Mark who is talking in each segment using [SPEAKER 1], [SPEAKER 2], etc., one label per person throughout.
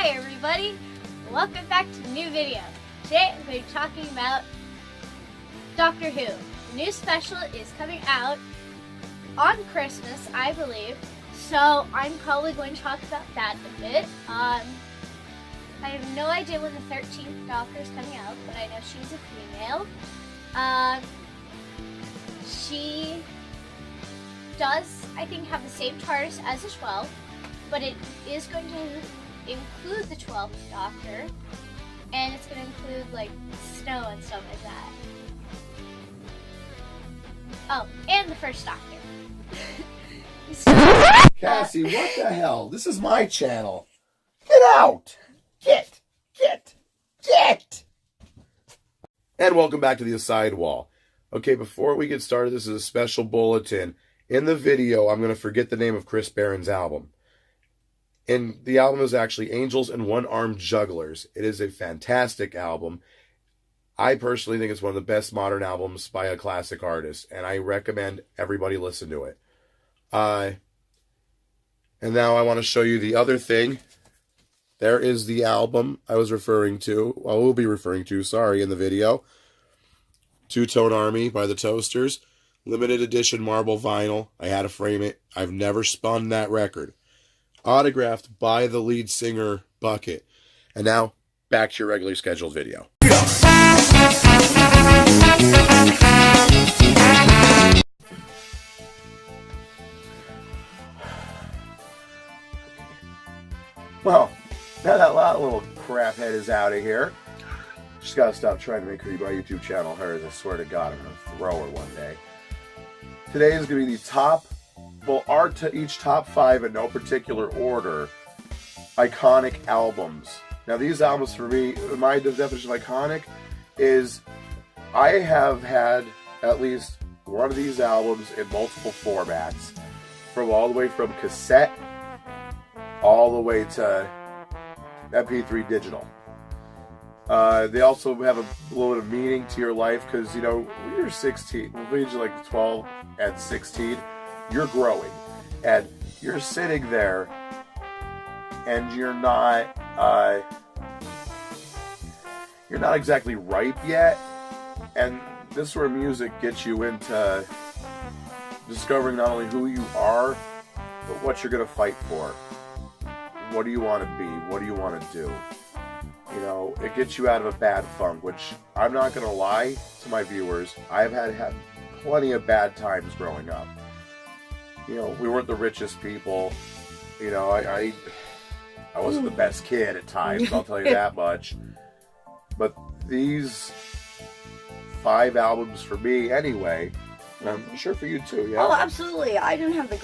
[SPEAKER 1] Hi everybody, welcome back to a new video. Today I'm going to be talking about Doctor Who. The new special is coming out on Christmas, I believe, so I'm probably going to talk about that a bit. I have no idea when the 13th Doctor is coming out, but I know she's a female. She does, I think, have the same TARDIS as the 12th, but it is going to include the 12th Doctor, and it's going to include, like, snow and stuff like that. Oh, and the first Doctor.
[SPEAKER 2] Cassie, what the hell? This is my channel. Get out! Get! And welcome back to the Aside Wall. Okay, before we get started, this is a special bulletin. In the video, I'm going to forget the name of Chris Barron's album. And the album is actually Angels and One-Armed Jugglers. It is a fantastic album. I personally think it's one of the best modern albums by a classic artist, and I recommend everybody listen to it. And now I want to show you the other thing. There is the album I was referring to, well, we'll be referring to, sorry, in the video. Two-Tone Army by the Toasters. Limited edition marble vinyl. I had to frame it. I've never spun that record. Autographed by the lead singer, Bucket. And now, back to your regularly scheduled video. Well, now that little crap head is out of here, just gotta stop trying to make my YouTube channel hers. I swear to God, I'm gonna throw her one day. Today is gonna be the top, well, each top 5 in no particular order, iconic albums. Now, these albums for me, my definition of iconic is I have had at least one of these albums in multiple formats, from all the way from cassette all the way to MP3 digital. They also have a little bit of meaning to your life because, you know, when you're 16, when you're like 12 and 16, you're growing. And you're sitting there and you're not exactly ripe yet. And this sort of music gets you into discovering not only who you are, but what you're going to fight for. What do you want to be? What do you want to do? You know, it gets you out of a bad funk, which I'm not going to lie to my viewers. I've had plenty of bad times growing up. You know, we weren't the richest people. You know, I wasn't the best kid at times, I'll tell you that much. But these 5 albums for me anyway, and I'm sure for you too, yeah?
[SPEAKER 3] Oh, absolutely. I didn't have the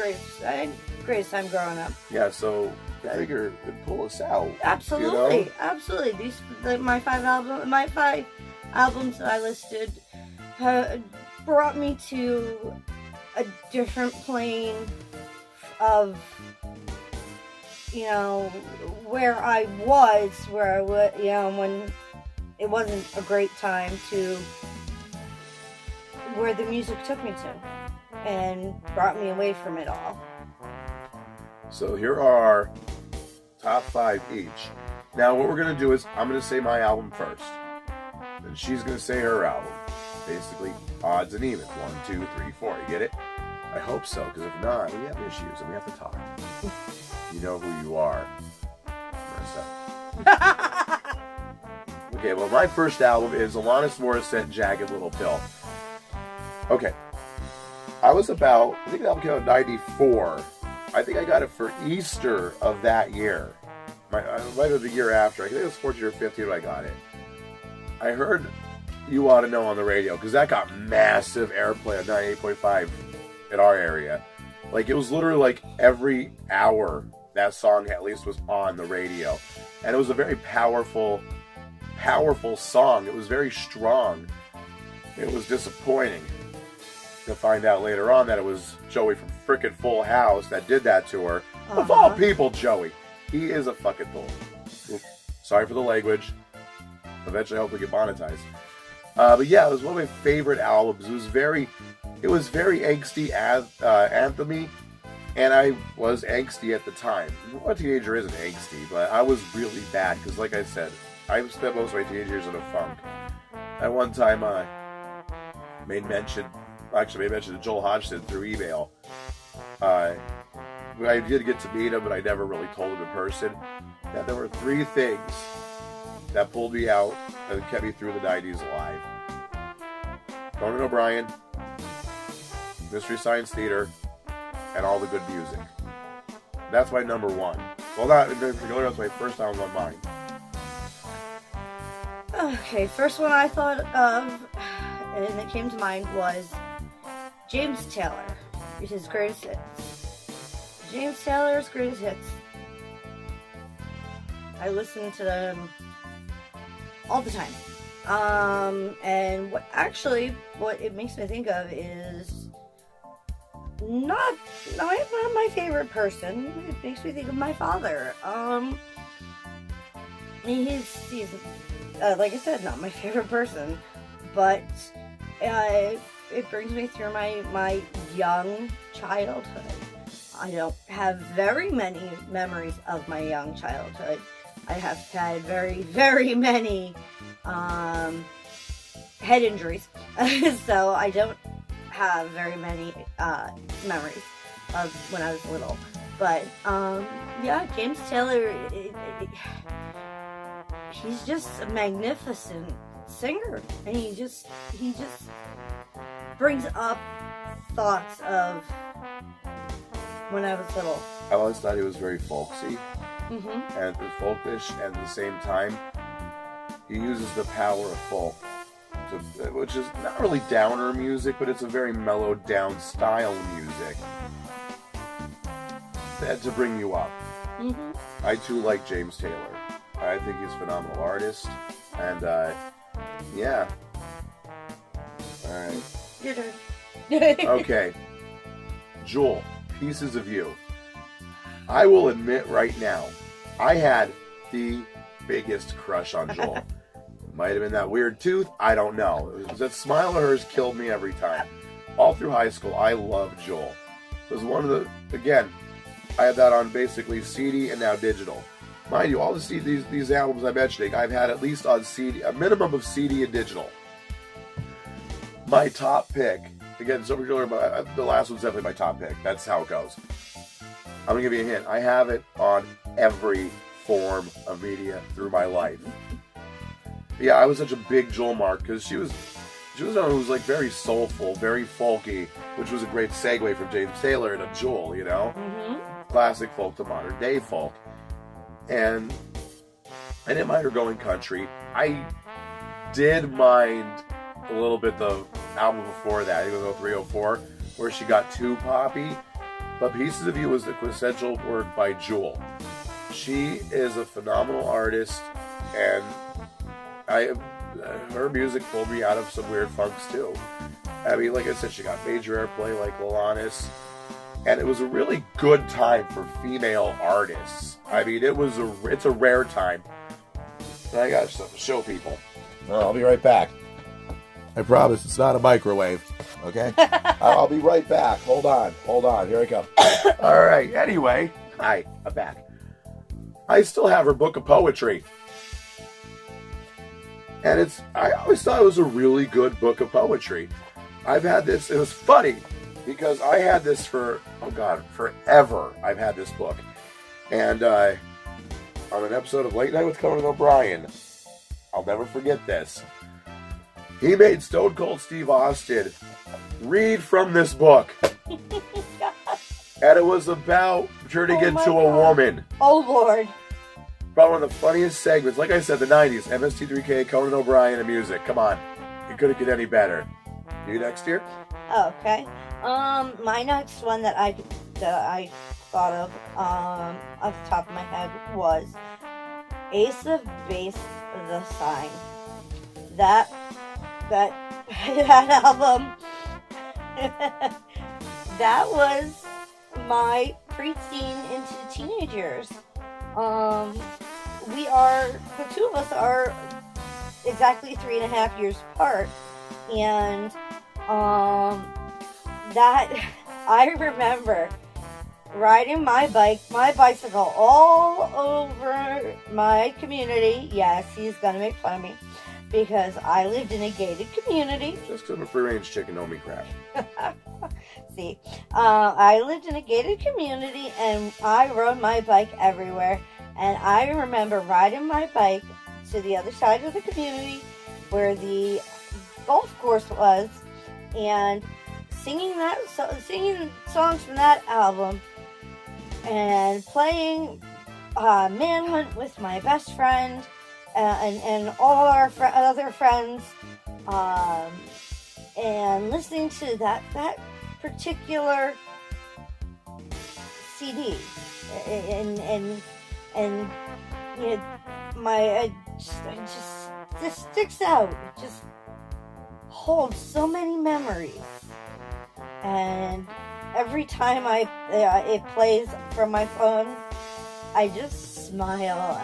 [SPEAKER 3] greatest time growing up.
[SPEAKER 2] Yeah, so I figure it'd pull us out.
[SPEAKER 3] Absolutely,
[SPEAKER 2] you know?
[SPEAKER 3] Absolutely. My 5 albums that I listed brought me to a different plane of, you know, where I was, you know, when it wasn't a great time, to where the music took me to and brought me away from it all.
[SPEAKER 2] So here are top 5 each. Now what we're going to do is I'm going to say my album first. Then she's going to say her album. Basically, odds and evens. 1, 2, 3, 4. You get it? I hope so, because if not, we have issues and we have to talk. You know who you are, Marissa. Okay, well, my first album is Alanis Morissette, Jagged Little Pill. Okay. I think the album came out in 94. I think I got it for Easter of that year. It might have been the year after. I think it was 14 or 15 when I got it. I heard You Ought to Know on the radio, because that got massive airplay on 98.5 in our area. Like, it was literally like every hour that song at least was on the radio. And it was a very powerful song. It was very strong. It was disappointing to find out later on that it was Joey from frickin' Full House that did that to her. Of all people, Joey. He is a fucking fool. Sorry for the language. Eventually, I hope we get monetized. But yeah, it was one of my favorite albums. It was very angsty, anthemy, And I was angsty at the time. What teenager isn't angsty? But I was really bad because, like I said, I spent most of my teenage years in a funk. At one time, made mention to Joel Hodgson through email. I did get to meet him, but I never really told him in person that there were 3 things that pulled me out and kept me through the 90s alive. Conan O'Brien, Mystery Science Theater, and all the good music. That's my number 1. Well, not in particular, that's my first album on mine.
[SPEAKER 3] Okay, first one I thought of, and it came to mind, was James Taylor, his greatest hits. James Taylor's greatest hits. I listen to them all the time. And what it makes me think of is not my favorite person. It makes me think of my father. He's like I said, not my favorite person, but it brings me through my young childhood. I don't have very many memories of my young childhood. I have had very, very many head injuries, so I don't have very many memories of when I was little. But yeah, James Taylor, he's just a magnificent singer, and he just brings up thoughts of when I was little.
[SPEAKER 2] I always thought he was very folksy,
[SPEAKER 3] Mm-hmm.
[SPEAKER 2] and folkish, and at the same time, he uses the power of folk, which is not really downer music, but it's a very mellowed down style music, to bring you up.
[SPEAKER 3] Mm-hmm.
[SPEAKER 2] I too like James Taylor. I think he's a phenomenal artist, and yeah. All right.
[SPEAKER 3] Your turn.
[SPEAKER 2] Okay. Jewel, Pieces of You. I will admit right now, I had the biggest crush on Jewel. Might have been that weird tooth, I don't know. That smile of hers killed me every time. All through high school, I loved Jewel. It was one of the, again, I had that on basically CD and now digital. Mind you, all these albums I'm mentioning, I've had at least on CD, a minimum of CD and digital. My top pick, again, so particular, but the last one's definitely my top pick. That's how it goes. I'm going to give you a hint. I have it on every form of media through my life. Yeah, I was such a big Jewel mark because she was someone who was like very soulful, very folky, which was a great segue from James Taylor into Jewel, you know?
[SPEAKER 3] Mm-hmm.
[SPEAKER 2] Classic folk to modern day folk. And I didn't mind her going country. I did mind a little bit the album before that, I think it was 0304, where she got too poppy. But Pieces of You was the quintessential work by Jewel. She is a phenomenal artist, and her music pulled me out of some weird funks too. I mean, like I said, she got major airplay like Alanis, and it was a really good time for female artists. I mean, it's a rare time. And I got stuff to show people. Well, I'll be right back. I promise it's not a microwave. Okay? I'll be right back. Hold on. Here I come. All right. Anyway, hi. I'm back. I still have her book of poetry. And I always thought it was a really good book of poetry. I've had this. It was funny because I had this for, forever. I've had this book. And on an episode of Late Night with Conan O'Brien, I'll never forget this. He made Stone Cold Steve Austin read from this book. And it was about turning into a woman.
[SPEAKER 3] Oh, Lord.
[SPEAKER 2] Probably one of the funniest segments. Like I said, the 90s. MST3K, Conan O'Brien, and music. Come on. You couldn't get any better. You next year?
[SPEAKER 3] Okay. My next one that I thought of off the top of my head was Ace of Base, The Sign. That album, that was my preteen into teenage years. The two of us are exactly 3.5 years apart, and that I remember riding my bicycle all over my community. Yes, he's gonna make fun of me because I lived in a gated community.
[SPEAKER 2] Just because I'm a free-range chicken, don't mean crap.
[SPEAKER 3] See, I lived in a gated community and I rode my bike everywhere. And I remember riding my bike to the other side of the community where the golf course was and singing songs from that album and playing Manhunt with my best friend and all our other friends and listening to that particular CD and you know, this sticks out. It just holds so many memories, and every time it plays from my phone, I just smile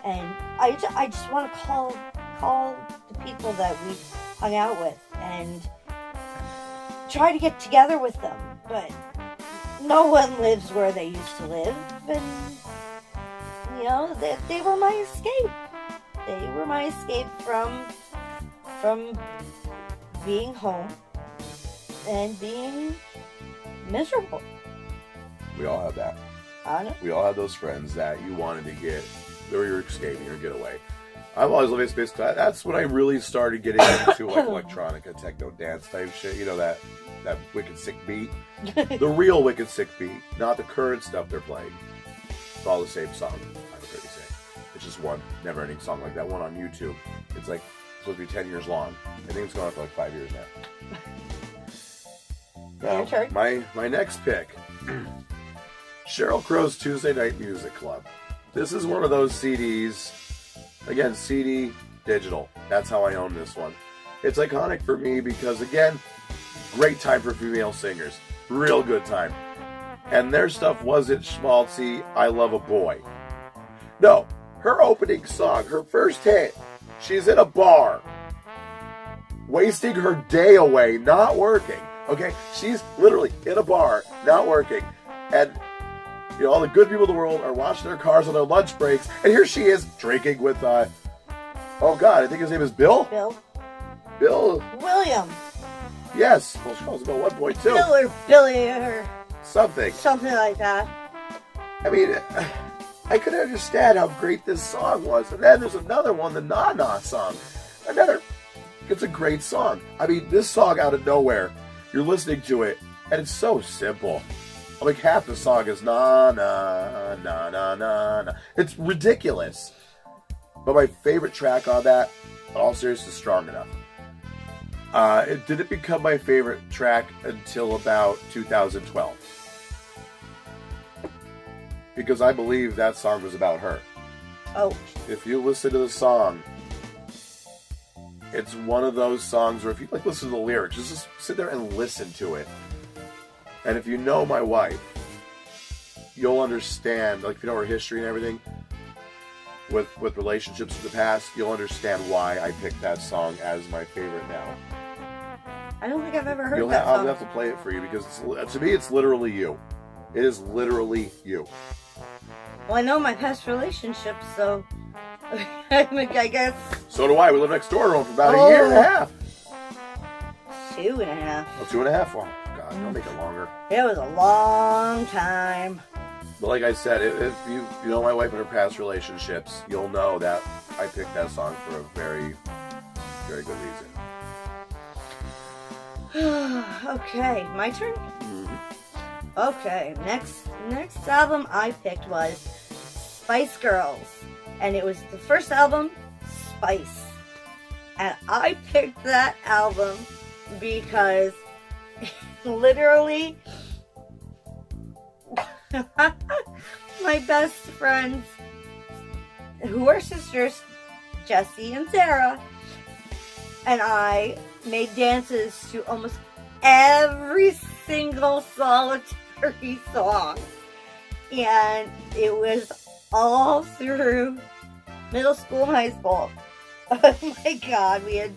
[SPEAKER 3] and I just want to call the people that we hung out with and try to get together with them, but no one lives where they used to live, and you know, they were my escape. They were my escape from being home and being miserable.
[SPEAKER 2] We all have that.
[SPEAKER 3] I know.
[SPEAKER 2] We all have those friends that you wanted to get, they were your escaping or getaway. I've always loved space because that's when I really started getting into like electronica, techno, dance type shit. You know, that wicked sick beat, the real wicked sick beat, not the current stuff they're playing. It's all the same song. I've heard you say. It's just one never-ending song, like that one on YouTube. It's like supposed to be 10 years long. I think it's gone on for like 5 years now. Now, my next pick, Sheryl Crow's Tuesday Night Music Club. This is one of those CDs. Again, CD, digital. That's how I own this one. It's iconic for me because, again, great time for female singers. Real good time. And their stuff wasn't schmaltzy, I love a boy. No, her opening song, her first hit, she's in a bar, wasting her day away, not working. Okay, she's literally in a bar, not working. And you know, all the good people of the world are washing their cars on their lunch breaks, and here she is drinking with, oh God, I think his name is Bill? Bill?
[SPEAKER 3] William.
[SPEAKER 2] Yes. Well, she calls him Bill 1.2.
[SPEAKER 3] Bill or Billy or...
[SPEAKER 2] something.
[SPEAKER 3] Something like that.
[SPEAKER 2] I mean, I could understand how great this song was. And then there's another one, the Na Na song. It's a great song. I mean, this song out of nowhere, you're listening to it, and it's so simple. Like half the song is na na na na na na. It's ridiculous. But my favorite track on that, in all seriousness, is Strong Enough. It didn't become my favorite track until about 2012. Because I believe that song was about her.
[SPEAKER 3] Oh.
[SPEAKER 2] If you listen to the song, it's one of those songs where if you like listen to the lyrics, just sit there and listen to it. And if you know my wife, you'll understand, like if you know her history and everything, with relationships in the past, you'll understand why I picked that song as my favorite now.
[SPEAKER 3] I don't think I've ever heard that
[SPEAKER 2] song.
[SPEAKER 3] I'll
[SPEAKER 2] have to play it for you because to me it's literally you. It is literally you.
[SPEAKER 3] Well, I know my past relationships, so I guess.
[SPEAKER 2] So do I. We live next door to him for about a year and a half.
[SPEAKER 3] 2.5.
[SPEAKER 2] Oh, 2.5? Wow. God, don't make it longer.
[SPEAKER 3] It was a long time.
[SPEAKER 2] But like I said, if you know my wife and her past relationships, you'll know that I picked that song for a very, very good reason.
[SPEAKER 3] Okay, my turn?
[SPEAKER 2] Mm-hmm.
[SPEAKER 3] Okay, next album I picked was Spice Girls. And it was the first album, Spice. And I picked that album because literally my best friends, who are sisters, Jessie and Sarah, and I made dances to almost every single solitary song. And it was all through middle school and high school. Oh my God, we had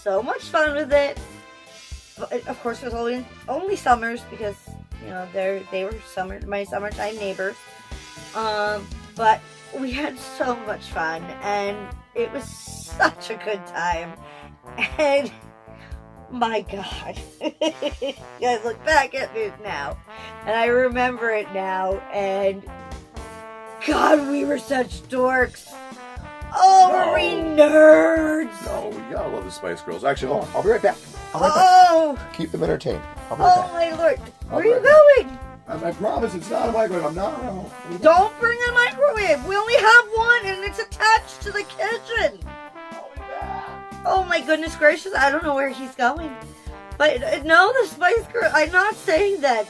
[SPEAKER 3] so much fun with it. But of course, it was only summers because, You know, they were my summertime neighbors. But we had so much fun, and it was such a good time. And my God, I look back at it now, and I remember it now, and God, we were such dorks. Oh,
[SPEAKER 2] No.
[SPEAKER 3] were we nerds?
[SPEAKER 2] No, you gotta love the Spice Girls. Actually, hold on. I'll be right back.
[SPEAKER 3] Oh,
[SPEAKER 2] Keep them entertained. I'll be right
[SPEAKER 3] oh
[SPEAKER 2] back.
[SPEAKER 3] my Lord.
[SPEAKER 2] I'll
[SPEAKER 3] Where
[SPEAKER 2] be
[SPEAKER 3] are you
[SPEAKER 2] right
[SPEAKER 3] going?
[SPEAKER 2] I promise it's not a microwave. I'm not around.
[SPEAKER 3] Don't bring a microwave. We only have one, and it's attached to the kitchen.
[SPEAKER 2] I'll be back.
[SPEAKER 3] Oh my goodness gracious, I don't know where he's going. But no, the Spice Girls, I'm not saying that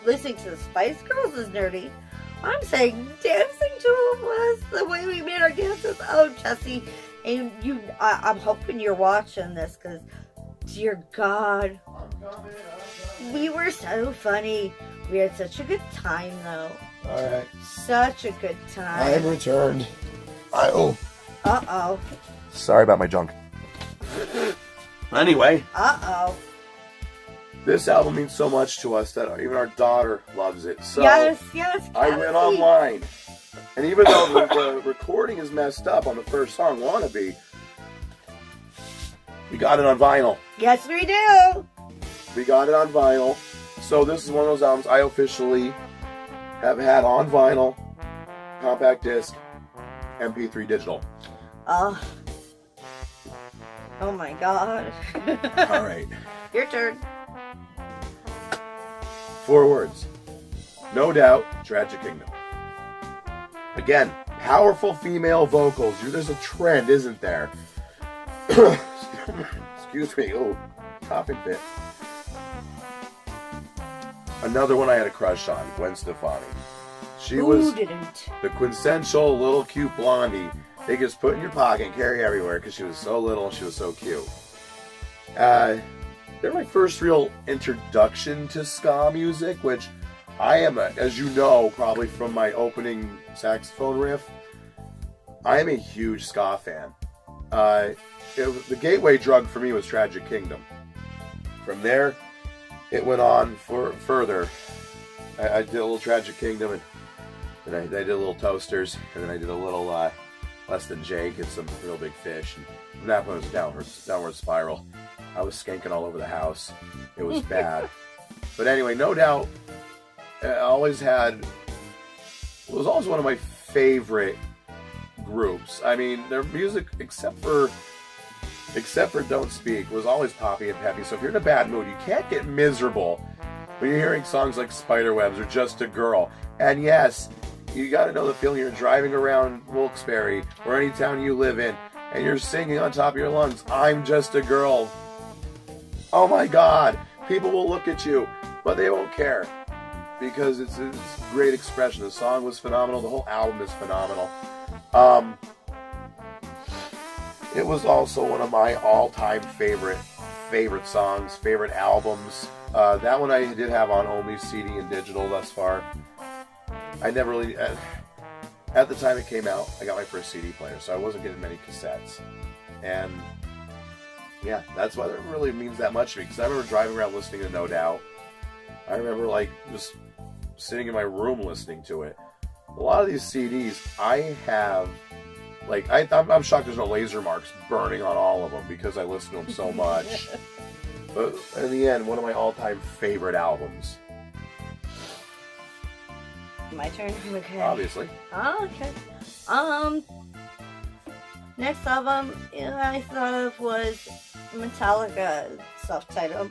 [SPEAKER 3] listening to the Spice Girls is nerdy. I'm saying dancing to them was the way we made our dances. Oh, Jesse, and I'm hoping you're watching this, because, dear God, we were so funny. We had such a good time, though.
[SPEAKER 2] All right.
[SPEAKER 3] Such a good
[SPEAKER 2] I
[SPEAKER 3] time.
[SPEAKER 2] am returned. Oh.
[SPEAKER 3] Uh-oh.
[SPEAKER 2] Sorry about my junk. Anyway,
[SPEAKER 3] Uh-oh.
[SPEAKER 2] this album means so much to us that even our daughter loves it. So
[SPEAKER 3] Yes.
[SPEAKER 2] I went online, and even though the recording is messed up on the first song, Wannabe, we got it on vinyl.
[SPEAKER 3] Yes, we do.
[SPEAKER 2] We got it on vinyl. So this is one of those albums I officially have had on vinyl, compact disc, MP3 digital.
[SPEAKER 3] Oh my God.
[SPEAKER 2] All right.
[SPEAKER 3] Your turn.
[SPEAKER 2] 4 words. No doubt, Tragic Kingdom. Again, powerful female vocals. There's a trend, isn't there? Excuse me. Oh, coughing fit. Another one I had a crush on, Gwen Stefani. She
[SPEAKER 3] Who
[SPEAKER 2] was
[SPEAKER 3] didn't?
[SPEAKER 2] the quintessential little cute blondie they just put in your pocket and carry everywhere because she was so little and she was so cute. They're my first real introduction to ska music, which I am, as you know, probably from my opening saxophone riff, I am a huge ska fan. The gateway drug for me was Tragic Kingdom. From there, it went on further. I did a little Tragic Kingdom, and then I did a little Toasters, and then I did a little Less Than Jake and some Real Big Fish. And from that point, it was downward spiral. I was skanking all over the house. It was bad. But anyway, No Doubt was always one of my favorite groups. I mean, their music, except for Don't Speak, was always poppy and peppy. So if you're in a bad mood, you can't get miserable when you're hearing songs like Spiderwebs or Just a Girl. And yes, you got to know the feeling. You're driving around Wilkes-Barre or any town you live in, and you're singing on top of your lungs, I'm just a girl. Oh my God. People will look at you, but they won't care because it's great expression. The song was phenomenal. The whole album is phenomenal. It was also one of my all-time favorite songs, favorite albums. That one I did have on only CD and digital thus far. I never really, at the time it came out, I got my first CD player, so I wasn't getting many cassettes. And yeah, that's why it really means that much to me, because I remember driving around listening to No Doubt. I remember just sitting in my room listening to it. A lot of these CDs, I have, I'm shocked there's no laser marks burning on all of them because I listen to them so much. But in the end, one of my all-time favorite albums.
[SPEAKER 3] My turn? Okay.
[SPEAKER 2] Obviously.
[SPEAKER 3] Okay. Next album I thought of was Metallica, self-titled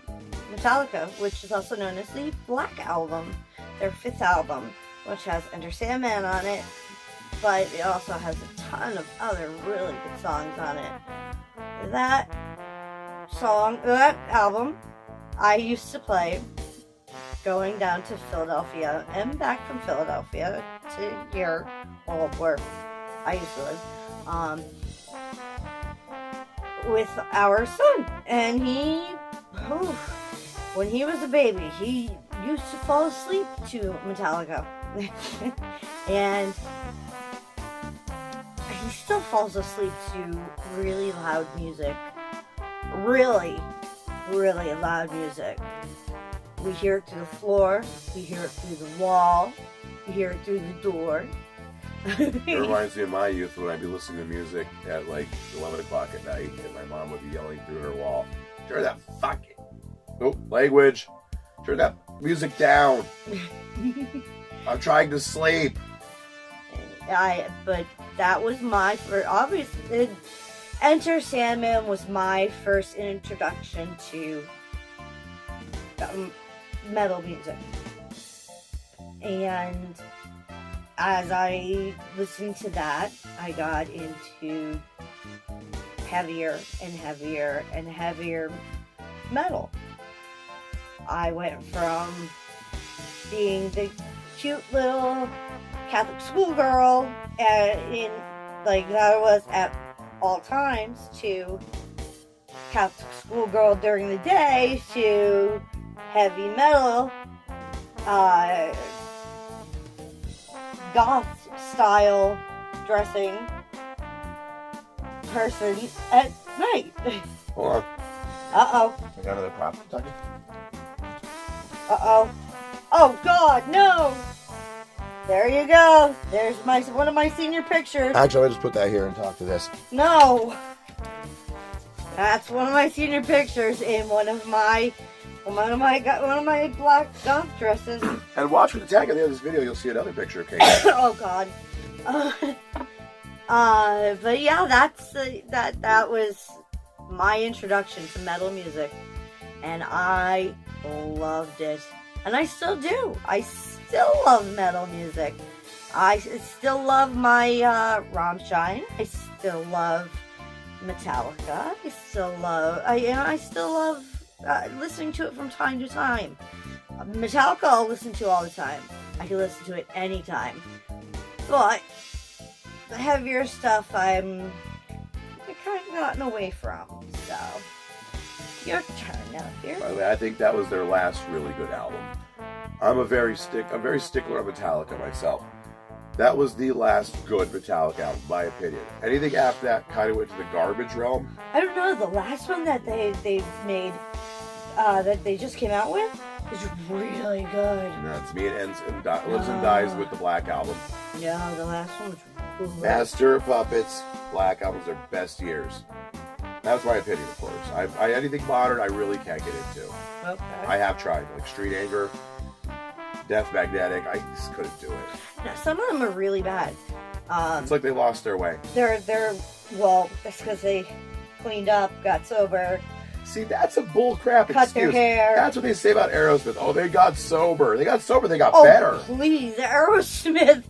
[SPEAKER 3] Metallica, which is also known as the Black Album, their 5th album, which has Enter Sandman on it, but it also has a ton of other really good songs on it. That album, I used to play going down to Philadelphia and back from Philadelphia to here, where I used to live, with our son. And when he was a baby, he used to fall asleep to Metallica. And he still falls asleep to really loud music. Really, really loud music. We hear it through the floor. We hear it through the wall. We hear it through the door.
[SPEAKER 2] It reminds me of my youth when I'd be listening to music at like 11 o'clock at night, and my mom would be yelling through her wall, "Turn that fucking language! Turn that music down! I'm trying to sleep."
[SPEAKER 3] But that was my first. Obviously, Enter Sandman was my first introduction to metal music, and as I listened to that, I got into heavier and heavier and heavier metal. I went from being the cute little Catholic schoolgirl in like that I was at all times to Catholic schoolgirl during the day to heavy metal, goth style dressing person at night.
[SPEAKER 2] Hold on.
[SPEAKER 3] Uh-oh.
[SPEAKER 2] I got another prop.
[SPEAKER 3] Uh-oh. Oh, God, no! There you go. There's one of my senior pictures.
[SPEAKER 2] Actually, I just put that here and talk to this.
[SPEAKER 3] No! That's one of my senior pictures in one of my black goth dresses.
[SPEAKER 2] And watch for the tag at the end of this video, you'll see another picture of Kate.
[SPEAKER 3] Oh, God. But yeah, that was my introduction to metal music, and I loved it, and I still do. I still love metal music. I still love my Rammstein. I still love Metallica. I still love listening to it from time to time. Metallica I'll listen to all the time. I can listen to it anytime. But the heavier stuff I've kind of gotten away from. So, your turn now, dear.
[SPEAKER 2] By the way, I think that was their last really good album. I'm very stickler on Metallica myself. That was the last good Metallica album, in my opinion. Anything after that kind of went to the garbage realm.
[SPEAKER 3] I don't know, the last one that they made, that they just came out with, is really good.
[SPEAKER 2] And that's me. It ends and lives and dies with the Black Album.
[SPEAKER 3] Yeah, the last one was really good.
[SPEAKER 2] Master of Puppets, Black Album's their best years. That's my opinion, of course. Anything modern, I really can't get into.
[SPEAKER 3] Okay.
[SPEAKER 2] I have tried, like Street Anger, Death Magnetic. I just couldn't do it.
[SPEAKER 3] Now, some of them are really bad.
[SPEAKER 2] It's like they lost their way.
[SPEAKER 3] Well, that's because they cleaned up, got sober.
[SPEAKER 2] See, that's a bullcrap excuse.
[SPEAKER 3] Cut their hair.
[SPEAKER 2] That's what they say about Aerosmith. Oh, they got sober. They got better.
[SPEAKER 3] Oh, please, Aerosmith.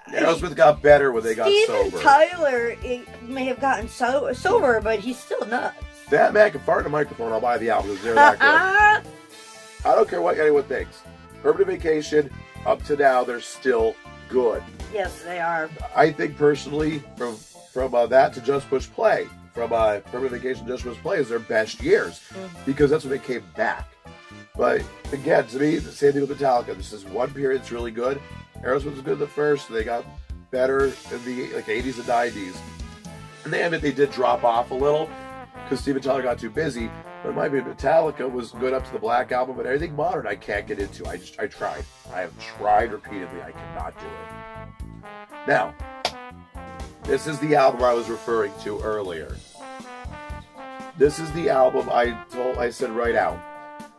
[SPEAKER 2] Aerosmith got better when they got sober.
[SPEAKER 3] Steven Tyler may have gotten sober, but he's still nuts.
[SPEAKER 2] That man can fart in a microphone. I'll buy the album because they're that good. I don't care what anyone thinks. Permanent Vacation, up to now, they're still good.
[SPEAKER 3] Yes, they are.
[SPEAKER 2] I think personally, from that to Just Push Play, from Permanent Vacation to Just Push Play is their best years because that's when they came back. But again, to me, the same thing with Metallica. This is one period that's really good. Aerosmith was good in the first. They got better in the 80s and 90s. And they did drop off a little because Steven Tyler got too busy. But my opinion, Metallica was good up to the Black Album, but anything modern I can't get into. I tried. I have tried repeatedly. I cannot do it. Now, this is the album I was referring to earlier. This is the album I said right out.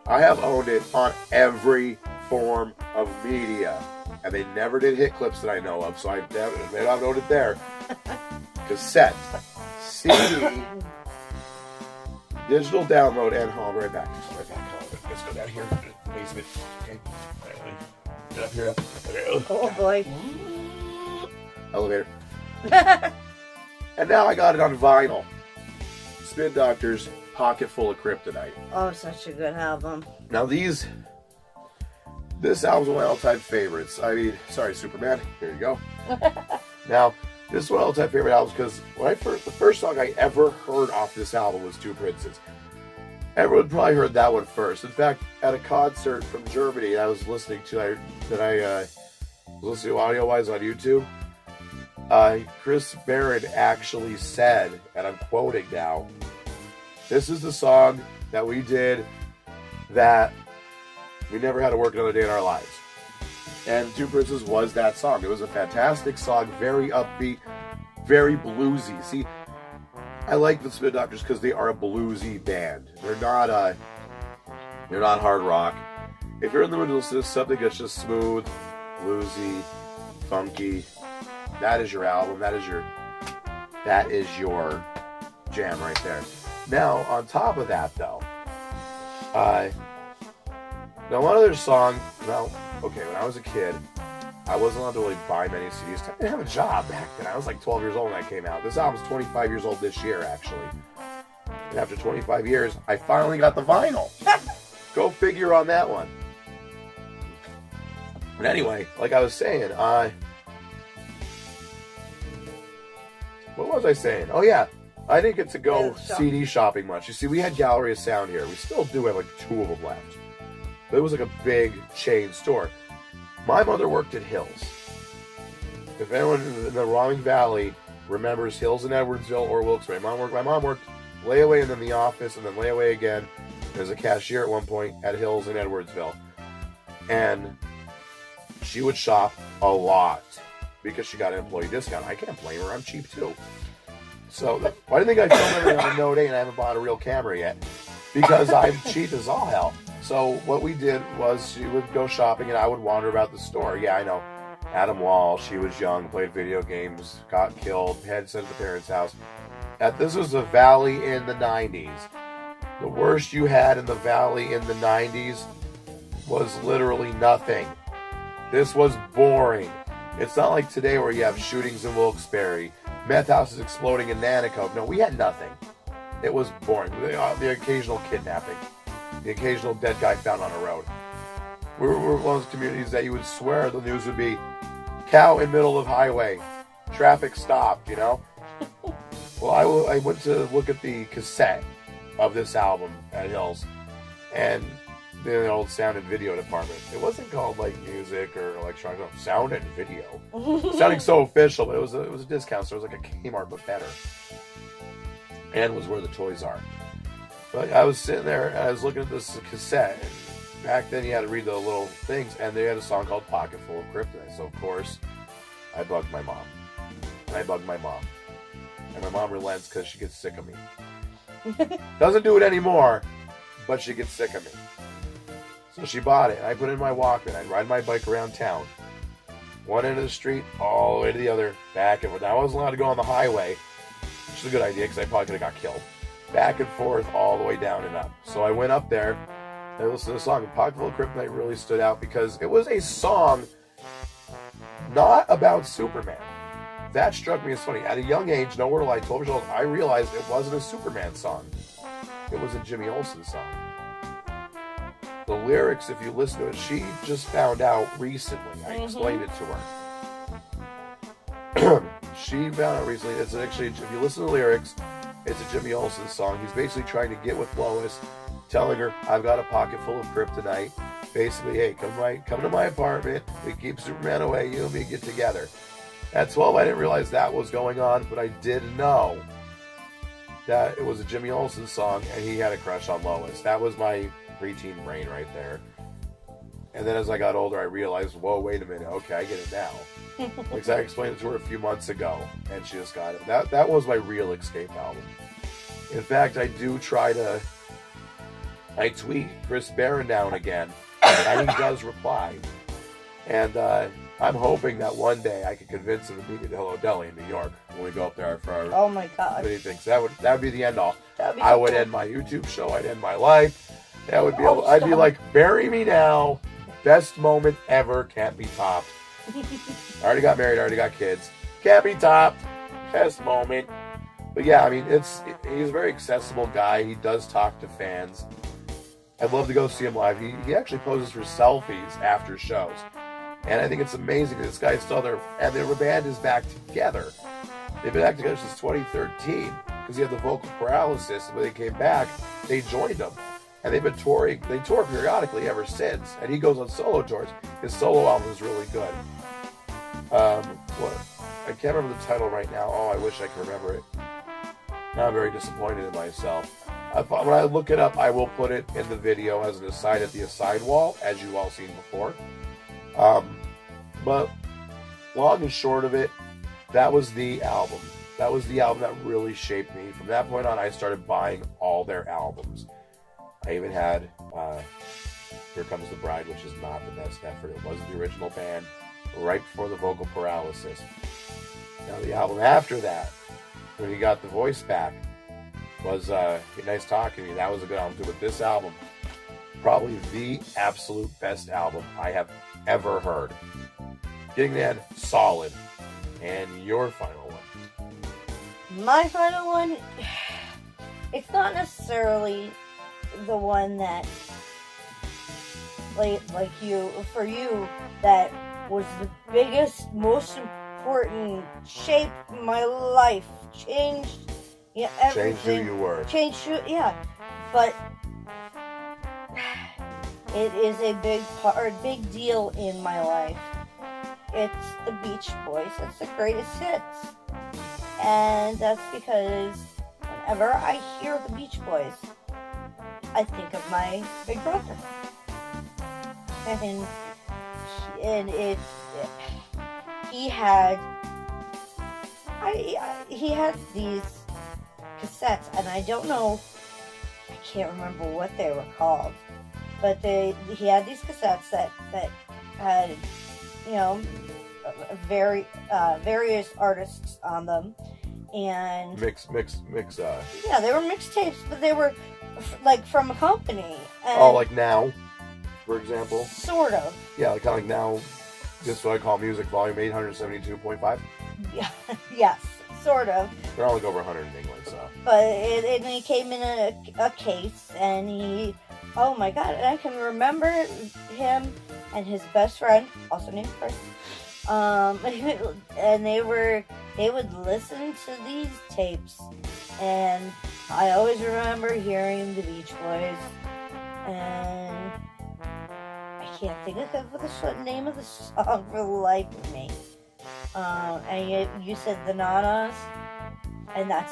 [SPEAKER 2] I have owned it on every form of media. And they never did hit clips that I know of, so I may not owned it there. Cassette, CD, digital download, and home. Right back. Let's go down here to the basement. Okay. Get up here.
[SPEAKER 3] Oh boy.
[SPEAKER 2] Elevator. And now I got it on vinyl. Spin Doctor's Pocket Full of Kryptonite.
[SPEAKER 3] Oh, such a good album.
[SPEAKER 2] Now this album's one of my all-time favorites. I mean, sorry, Superman. Here you go. Now, this is one of my all-time favorite albums because the first song I ever heard off this album was Two Princes. Everyone probably heard that one first. In fact, at a concert from Germany I was listening to, audio-wise on YouTube, Chris Barron actually said, and I'm quoting now, "This is the song that we did that We never had to work another day in our lives. And Two Princes was that song. It was a fantastic song, very upbeat, very bluesy. See, I like the Spin Doctors because they are a bluesy band. They're not hard rock. If you're in the mood to listen to something that's just smooth, bluesy, funky, that is your album. That is your jam right there. Now, on top of that, though, now one other song. Well, okay, when I was a kid, I wasn't allowed to really buy many CDs. I didn't have a job back then. I was like 12 years old when I came out. This album's 25 years old this year, actually. And after 25 years, I finally got the vinyl. Go figure on that one. But anyway, like I was saying, what was I saying? Oh yeah, I didn't get to go CD shopping much. You see, we had Gallery of Sound here. We still do have like 2 of them left. But it was like a big chain store. My mother worked at Hills. If anyone in the Roaring Valley remembers Hills in Edwardsville or Wilkes-Barre, my mom worked layaway and then the office and then layaway again as a cashier at one point at Hills in Edwardsville. And she would shop a lot because she got an employee discount. I can't blame her. I'm cheap too. So why do you think I filmed everything on a Note 8 and I haven't bought a real camera yet? Because I'm cheap as all hell. So what we did was she would go shopping and I would wander about the store. Yeah, I know. Adam Wall, she was young, played video games, got killed, had sent to the parents' house. This was the Valley in the 90s. The worst you had in the Valley in the 90s was literally nothing. This was boring. It's not like today where you have shootings in Wilkes-Barre, meth houses exploding in Nanticoke. No, we had nothing. It was boring. The occasional kidnapping. The occasional dead guy found on a road. We were one of those communities that you would swear the news would be cow in middle of highway, traffic stopped, you know? Well, I went to look at the cassette of this album at Hills, and the old sound and video department. It wasn't called like music or electronic, no, sound and video. Sounding so official, but it was a discount store. It was like a Kmart but better, and was where the toys are. But I was sitting there and I was looking at this cassette. And back then you had to read the little things, and they had a song called "Pocket Full of Kryptonite." So of course, I bugged my mom, and I bugged my mom, and my mom relents because she gets sick of me. Doesn't do it anymore, but she gets sick of me. So she bought it, and I put it in my Walkman. I'd ride my bike around town. One end of the street, all the way to the other, back and forth. I wasn't allowed to go on the highway, which is a good idea, because I probably could have got killed. Back and forth, all the way down and up. So I went up there, and I listened to the song, and Pocket Full of Kryptonite really stood out, because it was a song not about Superman. That struck me as funny. At a young age, no word to lie, 12 years old, I realized it wasn't a Superman song. It was a Jimmy Olsen song. The lyrics, if you listen to it, she just found out recently. I explained it to her. She found out recently. It's actually, if you listen to the lyrics, it's a Jimmy Olsen song. He's basically trying to get with Lois, telling her, "I've got a pocket full of kryptonite." Basically, hey, come to my apartment. We keep Superman away. You and me get together. At 12, I didn't realize that was going on, but I did know that it was a Jimmy Olsen song, and he had a crush on Lois. That was my preteen brain right there. And then as I got older, I realized, whoa, wait a minute. Okay, I get it now. Because I explained it to her a few months ago, and she just got it. That was my real Escape album. In fact, I tweet Chris Barron now and again, and he does reply. And I'm hoping that one day I can convince him to meet me at Hello Deli in New York when we go up there for our
[SPEAKER 3] oh my god,
[SPEAKER 2] many things. That would be the end all. I would end my YouTube show. I'd end my life. That would be. I'd be like, bury me now. Best moment ever. Can't be topped. I already got married. I already got kids. Can't be topped. Best moment. But yeah, I mean, he's a very accessible guy. He does talk to fans. I'd love to go see him live. He actually poses for selfies after shows. And I think it's amazing that this guy's still there. And their band is back together. They've been back together since 2013 because he had the vocal paralysis. And when they came back, they joined him. And they've been touring. They tour periodically ever since. And he goes on solo tours. His solo album is really good. I can't remember the title right now. Oh, I wish I could remember it. Now I'm very disappointed in myself. When I look it up, I will put it in the video as an aside at the aside wall, as you all seen before. But long and short of it, that was the album. That was the album that really shaped me. From that point on, I started buying all their albums. I even had Here Comes the Bride, which is not the best effort. It wasn't the original band, right before the vocal paralysis. Now the album after that, when he got the voice back, was Nice Talking to Me. That was a good album too. But this album, probably the absolute best album I have ever heard. Getting the end, solid. And your final one?
[SPEAKER 3] My final one, it's not necessarily the one that, like you, for you, that was the biggest, most important, shaped my life, changed everything.
[SPEAKER 2] Changed who you were.
[SPEAKER 3] Changed who, yeah. But it is a big deal in my life. It's the Beach Boys. It's the greatest hits. And that's because whenever I hear the Beach Boys, I think of my big brother. And he had these cassettes, and I don't know, I can't remember what they were called, but he had these cassettes that had, you know, various artists on them, and
[SPEAKER 2] mix.
[SPEAKER 3] Yeah, they were mixtapes, but they were like from a company.
[SPEAKER 2] And like Now, for example.
[SPEAKER 3] Sort of.
[SPEAKER 2] Yeah, like kind of like Now. This is what I call music volume 872.5.
[SPEAKER 3] Yeah, yes, sort of.
[SPEAKER 2] They're all like over 100 in England, so.
[SPEAKER 3] But he came in a case, and oh my God, and I can remember him and his best friend, also named Chris, and they would listen to these tapes, and I always remember hearing the Beach Boys, and I can't think of the name of the song for the life of me. And you said the Nanas, and that's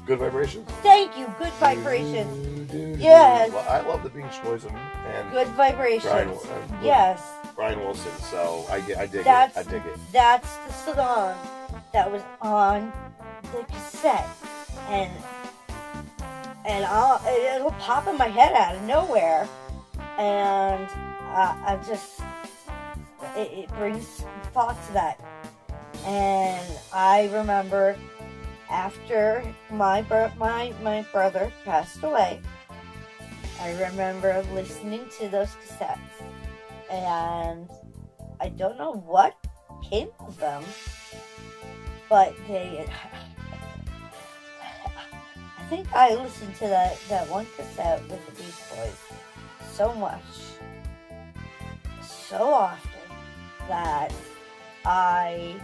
[SPEAKER 2] Good Vibrations.
[SPEAKER 3] Thank you, Good Vibrations. Yes.
[SPEAKER 2] Well, I love the Beach Boys and
[SPEAKER 3] Good Vibrations.
[SPEAKER 2] Brian,
[SPEAKER 3] yes.
[SPEAKER 2] Brian Wilson. So I dig it. I dig it.
[SPEAKER 3] That's the song that was on the cassette, and it'll pop in my head out of nowhere, and it brings thoughts to that. And I remember after my brother passed away, I remember listening to those cassettes, and I don't know what came of them, but I think I listened to that one cassette with the Beach Boys so much, so often, that I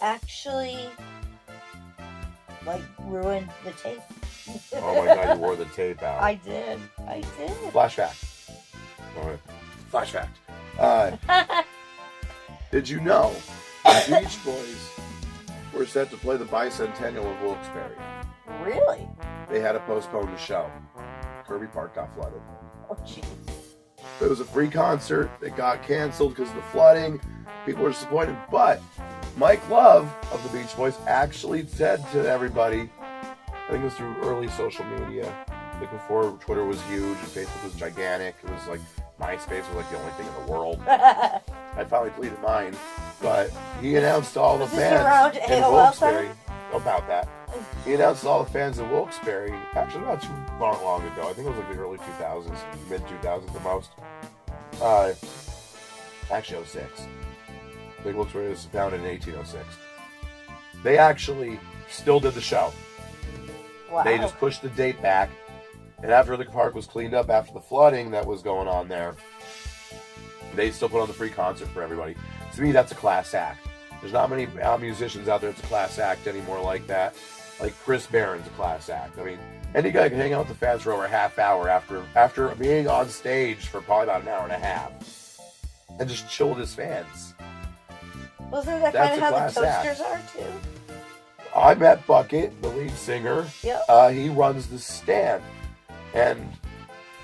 [SPEAKER 3] actually ruined the tape.
[SPEAKER 2] Oh my God, you wore the tape out.
[SPEAKER 3] I did.
[SPEAKER 2] Flash fact. All right. Flash fact. Did you know the Beach Boys were set to play the bicentennial of Wilkes-Barre?
[SPEAKER 3] Really?
[SPEAKER 2] They had to postpone the show. Kirby Park got flooded.
[SPEAKER 3] Oh, jeez.
[SPEAKER 2] It was a free concert. It got canceled because of the flooding. People were disappointed. But Mike Love of the Beach Boys actually said to everybody, I think it was through early social media, like before Twitter was huge and Facebook was gigantic. It was like MySpace was like the only thing in the world. I finally deleted mine. But he announced to all the fans in Wilkes-Barre about that. He announced to all the fans in Wilkes-Barre, actually not too long ago. I think it was like the early 2000s, mid 2000s the most. Actually 06. I think Wilkes-Barre was founded in 1806. They actually still did the show.
[SPEAKER 3] Wow.
[SPEAKER 2] They just pushed the date back, and after the park was cleaned up after the flooding that was going on there, they still put on the free concert for everybody. To me, that's a class act. There's not many musicians out there that's a class act anymore like that. Like Chris Barron's a class act. I mean, any guy can hang out with the fans for over a half hour after being on stage for probably about an hour and a half and just chill with his fans.
[SPEAKER 3] Wasn't that kind of how the Toasters are too?
[SPEAKER 2] I met Bucket, the lead singer.
[SPEAKER 3] Yep.
[SPEAKER 2] He runs the stand. And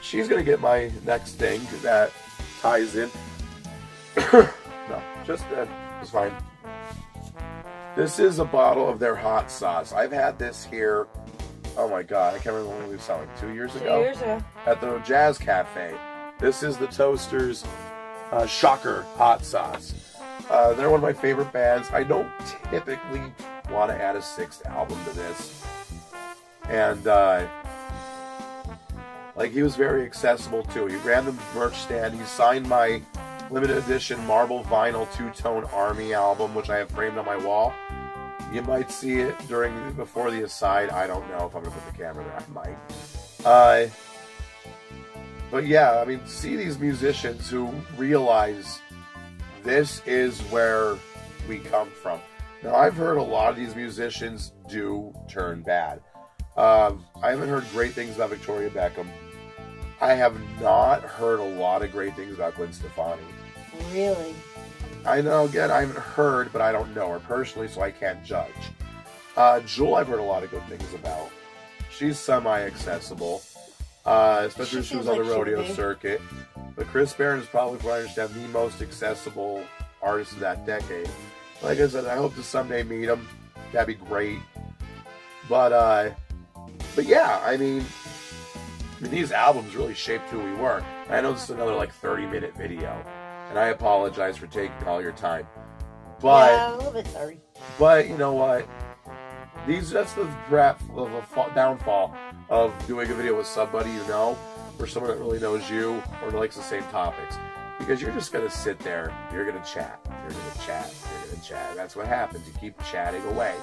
[SPEAKER 2] she's going to get my next thing that ties in. No, just it's fine. This is a bottle of their hot sauce. I've had this here. Oh my God, I can't remember when we saw it. 2 years ago?
[SPEAKER 3] 2 years ago.
[SPEAKER 2] At the Jazz Cafe. This is the Toasters Shocker hot sauce. They're one of my favorite bands. I don't typically want to add a 6th album to this. And like, he was very accessible too. He ran the merch stand. He signed my limited edition marble vinyl 2-tone Army album, which I have framed on my wall. You might see it before the aside. I don't know if I'm gonna put the camera there. I might. But yeah, I mean, see these musicians who realize this is where we come from. Now, I've heard a lot of these musicians do turn bad. I haven't heard great things about Victoria Beckham. I have not heard a lot of great things about Gwen Stefani.
[SPEAKER 3] Really?
[SPEAKER 2] I know, again, I haven't heard, but I don't know her personally, so I can't judge. Jewel, I've heard a lot of good things about. She's semi-accessible, especially if she was on the rodeo circuit. But Chris Barron is probably, from what I understand, the most accessible artist of that decade. Like I said, I hope to someday meet him. That'd be great. But yeah, I mean, these albums really shaped who we were. I know this is another like 30-minute video, and I apologize for taking all your time. But
[SPEAKER 3] yeah, a little bit sorry.
[SPEAKER 2] But you know what? That's the downfall of doing a video with somebody you know, or someone that really knows you, or likes the same topics. Because you're just gonna sit there, you're gonna chat, you're gonna chat, you're gonna chat. That's what happens. You keep chatting away.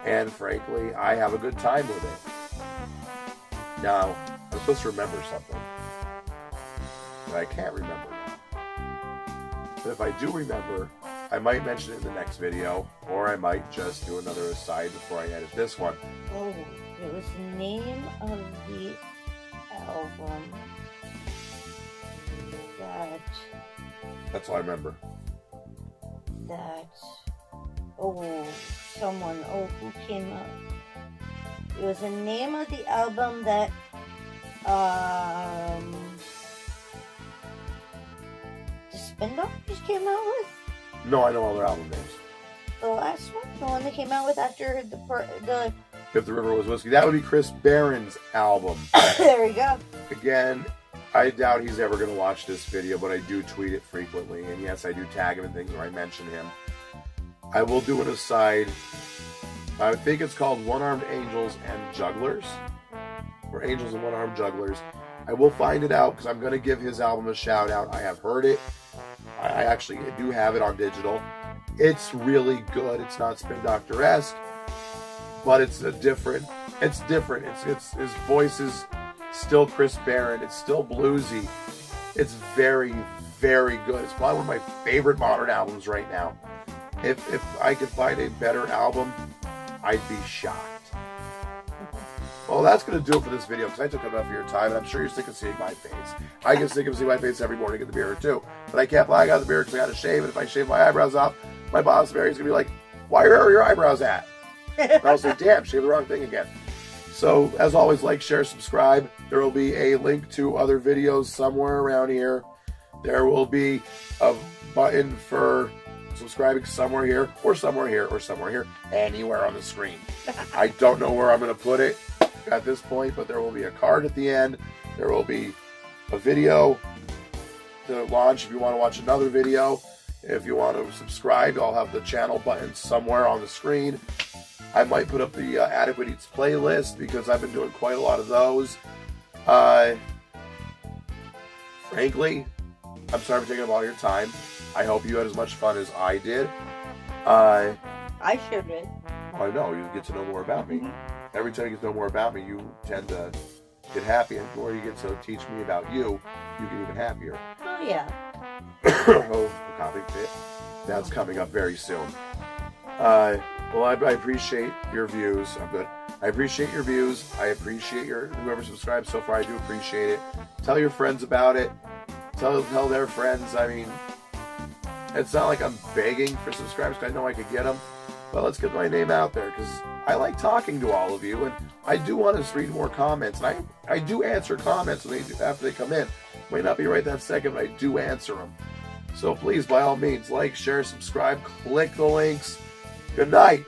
[SPEAKER 2] And frankly, I have a good time with it. Now, I'm supposed to remember something, but I can't remember now. But if I do remember, I might mention it in the next video, or I might just do another aside before I edit this one.
[SPEAKER 3] Oh, it was the name of the album
[SPEAKER 2] That's all I remember.
[SPEAKER 3] Who came up? It was the name of the album that, the Spin Doctors came out with?
[SPEAKER 2] No, I know all their album names.
[SPEAKER 3] The last one? The one that came out with after the
[SPEAKER 2] If the River Was Whiskey. That would be Chris Barron's album.
[SPEAKER 3] There we go.
[SPEAKER 2] Again, I doubt he's ever going to watch this video, but I do tweet it frequently. And yes, I do tag him in things where I mention him. I will do an aside. I think it's called One-Armed Angels and Jugglers. Or Angels and One-Armed Jugglers. I will find it out because I'm going to give his album a shout out. I have heard it. I actually do have it on digital. It's really good. It's not Spin Doctor-esque, but it's different. It's his voice is still Chris Barron. It's still bluesy. It's very, very good. It's probably one of my favorite modern albums right now. If I could find a better album, I'd be shocked. Well, that's going to do it for this video because I took enough of your time, and I'm sure you're sick of seeing my face. I get sick of seeing my face every morning in the mirror, too. But I can't lie, I got the mirror because I got to shave, and if I shave my eyebrows off, my boss, Mary's going to be like, why are your eyebrows at? And I'll say, damn, shave the wrong thing again. So, as always, like, share, subscribe. There will be a link to other videos somewhere around here. There will be a button for subscribing somewhere here, or somewhere here, or somewhere here, anywhere on the screen. I don't know where I'm going to put it at this point, but there will be a card at the end. There will be a video to launch if you want to watch another video. If you want to subscribe, I'll have the channel button somewhere on the screen. I might put up the Adequate Eats playlist because I've been doing quite a lot of those. Frankly, I'm sorry for taking up all your time. I hope you had as much fun as I did.
[SPEAKER 3] I sure did.
[SPEAKER 2] I know, you get to know more about me. Every time you get to know more about me, you tend to get happy. And the more you get to teach me about you, you get even happier.
[SPEAKER 3] Oh, yeah.
[SPEAKER 2] Oh, the coffee fit. That's coming up very soon. Well, I appreciate your views. I'm good. I appreciate your views. I appreciate whoever subscribed so far. I do appreciate it. Tell your friends about it. Tell their friends. I mean, it's not like I'm begging for subscribers because I know I could get them. But let's get my name out there, because I like talking to all of you, and I do want to read more comments. And I do answer comments after they come in. Might not be right that second, but I do answer them. So please, by all means, like, share, subscribe, click the links. Good night.